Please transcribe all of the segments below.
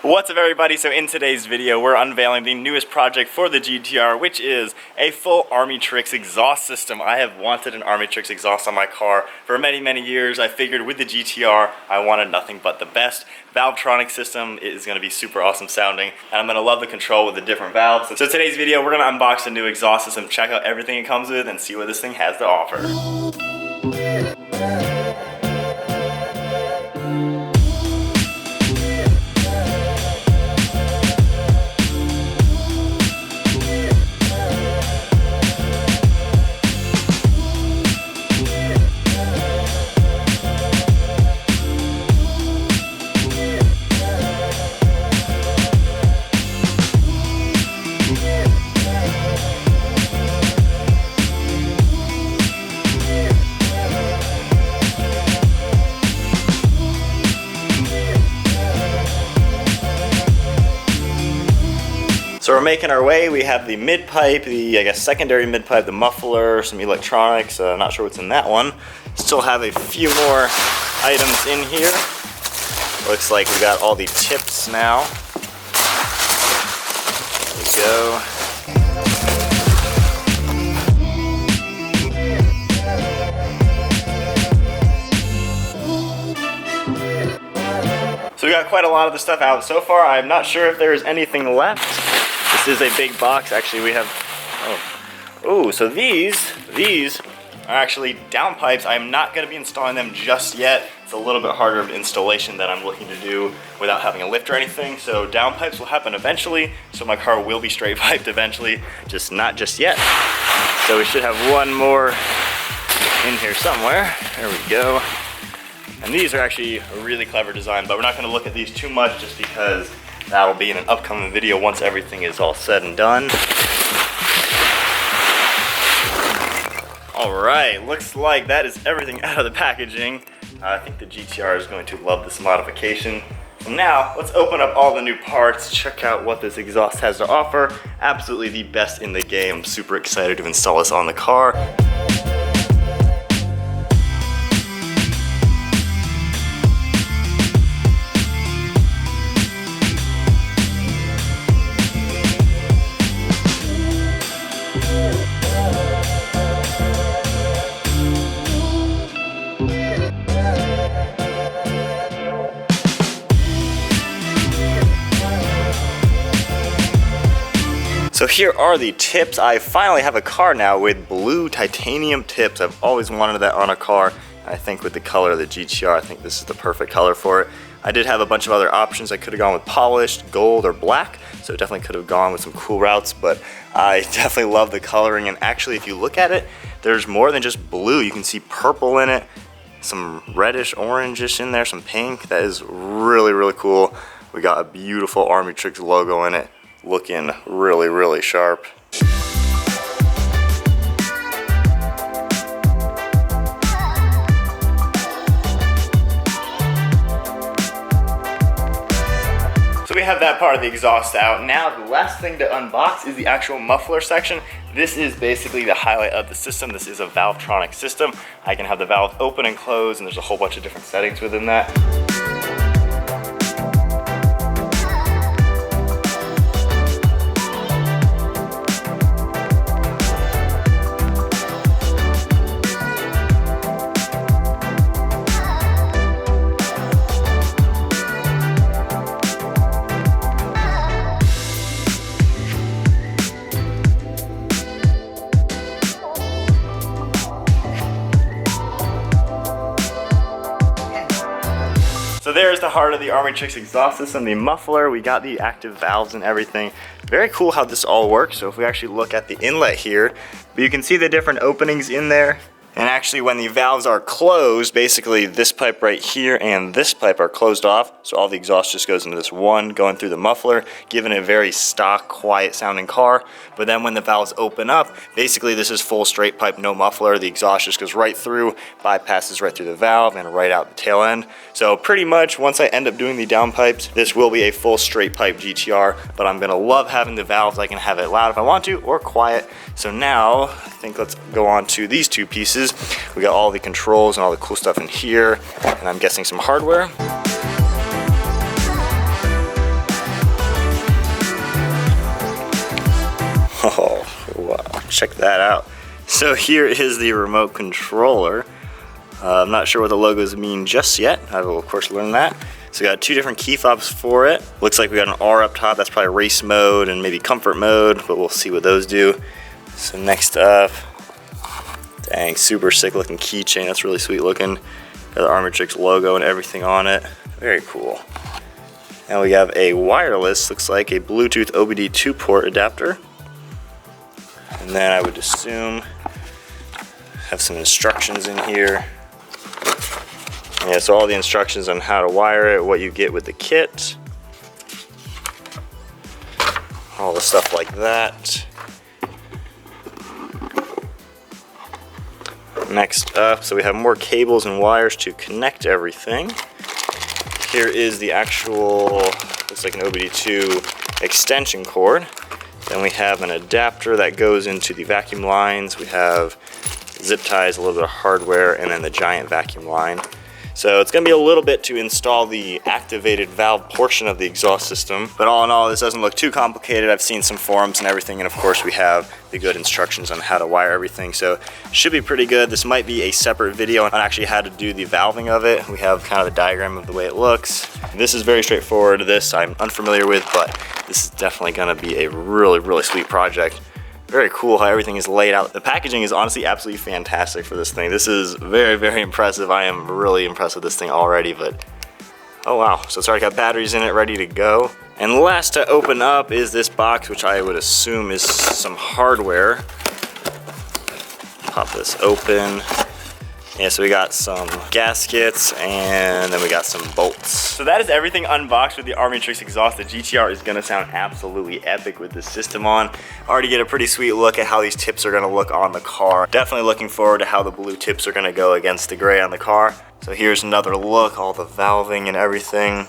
What's up everybody? So in today's video we're unveiling the newest project for the GT-R, which is a full Armytrix exhaust system. I have wanted an Armytrix exhaust on my car for many years. I figured with the GT-R I wanted nothing but the best. Valvetronic system is going to be super awesome sounding, and I'm going to love the control with the different valves. So today's video we're going to unbox the new exhaust system, check out everything it comes with, and see what this thing has to offer. So we're making our way. We have the mid pipe, the secondary mid pipe, the muffler, some electronics. Not sure what's in that one. Still have a few more items in here. Looks like we got all the tips now. There we go. So we got quite a lot of the stuff out so far. I'm not sure if there's anything left. This is a big box. Actually, we have, so these are actually downpipes. I'm not going to be installing them just yet. It's a little bit harder of installation that I'm looking to do without having a lift or anything. So downpipes will happen eventually. So my car will be straight piped eventually, just not just yet. So we should have one more in here somewhere. There we go. And these are actually a really clever design, but we're not going to look at these too much just because that'll be in an upcoming video once everything is all said and done. Alright, looks like that is everything out of the packaging. I think the GT-R is going to love this modification. So now, let's open up all the new parts, check out what this exhaust has to offer. Absolutely the best in the game. I'm super excited to install this on the car. So here are the tips. I finally have a car now with blue titanium tips. I've always wanted that on a car. I think with the color of the GT-R, I think this is the perfect color for it. I did have a bunch of other options. I could have gone with polished, gold, or black. So definitely could have gone with some cool routes, but I definitely love the coloring. And actually, if you look at it, there's more than just blue. You can see purple in it, some reddish, orangish in there, some pink. That is really cool. We got a beautiful Armytrix logo in it, looking really sharp. So we have that part of the exhaust out. Now the last thing to unbox is the actual muffler section. This is basically the highlight of the system. This is a Valvetronic system. I can have the valve open and close, and there's a whole bunch of different settings within that. So there's the heart of the Armytrix exhaust system, the muffler. We got the active valves and everything. Very cool how this all works. So if we actually look at the inlet here, you can see the different openings in there. And actually when the valves are closed, basically this pipe right here and this pipe are closed off. So all the exhaust just goes into this one going through the muffler, giving it a very stock, quiet sounding car. But then when the valves open up, basically this is full straight pipe, no muffler. The exhaust just goes right through, bypasses right through the valve and right out the tail end. So pretty much once I end up doing the downpipes, this will be a full straight pipe GT-R, but I'm gonna love having the valves. I can have it loud if I want to or quiet. So now I think let's go on to these two pieces. We got all the controls and all the cool stuff in here, and I'm guessing some hardware. Wow, check that out. So here is the remote controller. I'm not sure what the logos mean just yet. I will of course learn that. So we got 2 different key fobs for it. Looks like we got an R up top. That's probably race mode and maybe comfort mode, but we'll see what those do. So next up, dang, super sick looking keychain. That's really sweet looking. Got the Armytrix logo and everything on it. Very cool. And we have a wireless, looks like a Bluetooth OBD2 port adapter. And then I would assume have some instructions in here. Yeah, so all the instructions on how to wire it, what you get with the kit, all the stuff like that. Next up, so we have more cables and wires to connect everything. Here is the actual, looks like an OBD2 extension cord. Then we have an adapter that goes into the vacuum lines. We have zip ties, a little bit of hardware, and then the giant vacuum line. So it's going to be a little bit to install the activated valve portion of the exhaust system. But all in all, this doesn't look too complicated. I've seen some forums and everything, and of course we have the good instructions on how to wire everything. So it should be pretty good. This might be a separate video on actually how to do the valving of it. We have kind of a diagram of the way it looks. This is very straightforward. This I'm unfamiliar with, but this is definitely going to be a really, really sweet project. Very cool how everything is laid out. The packaging is honestly absolutely fantastic for this thing. This is very, very impressive. I am really impressed with this thing already, but oh wow. So it's already got batteries in it ready to go. And last to open up is this box, which I would assume is some hardware. Pop this open. Yeah, so we got some gaskets and then we got some bolts. So that is everything unboxed with the Armytrix Exhaust. The GT-R is gonna sound absolutely epic with this system on. Already get a pretty sweet look at how these tips are gonna look on the car. Definitely looking forward to how the blue tips are gonna go against the gray on the car. So here's another look, all the valving and everything.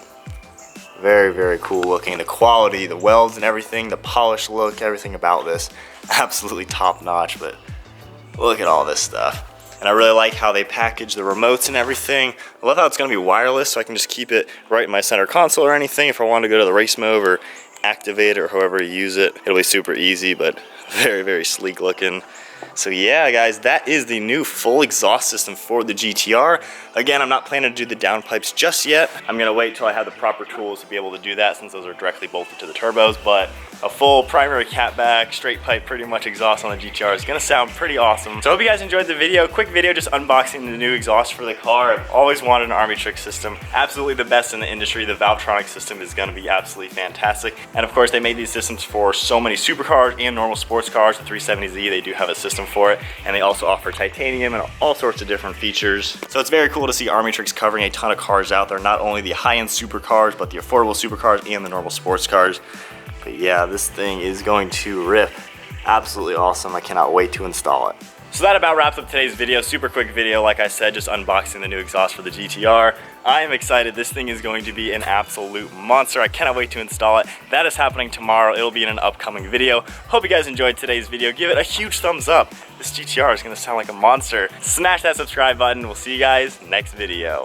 Very, very cool looking. The quality, the welds and everything, the polished look, everything about this, absolutely top notch, but look at all this stuff. And I really like how they package the remotes and everything. I love how it's gonna be wireless, so I can just keep it right in my center console or anything. If I want to go to the race mode or activate it or however you use it, it'll be super easy, but very, very sleek looking. So yeah, guys, that is the new full exhaust system for the GT-R. Again, I'm not planning to do the downpipes just yet. I'm gonna wait till I have the proper tools to be able to do that, since those are directly bolted to the turbos, but a full primary catback, straight pipe, pretty much exhaust on the GT-R is gonna sound pretty awesome. So I hope you guys enjoyed the video. Quick video just unboxing the new exhaust for the car. I've always wanted an Armytrix system. Absolutely the best in the industry. The Valvetronic system is gonna be absolutely fantastic. And of course, they made these systems for so many supercars and normal sports cars. The 370Z, they do have a system for it. And they also offer titanium and all sorts of different features. So it's very cool to see Armytrix covering a ton of cars out there. Not only the high-end supercars, but the affordable supercars and the normal sports cars. But yeah, this thing is going to rip. Absolutely awesome. I cannot wait to install it. So that about wraps up today's video. Super quick video, like I said, just unboxing the new exhaust for the GT-R. I am excited. This thing is going to be an absolute monster. I cannot wait to install it. That is happening tomorrow. It'll be in an upcoming video. Hope you guys enjoyed today's video. Give it a huge thumbs up. This GT-R is going to sound like a monster. Smash that subscribe button. We'll see you guys next video.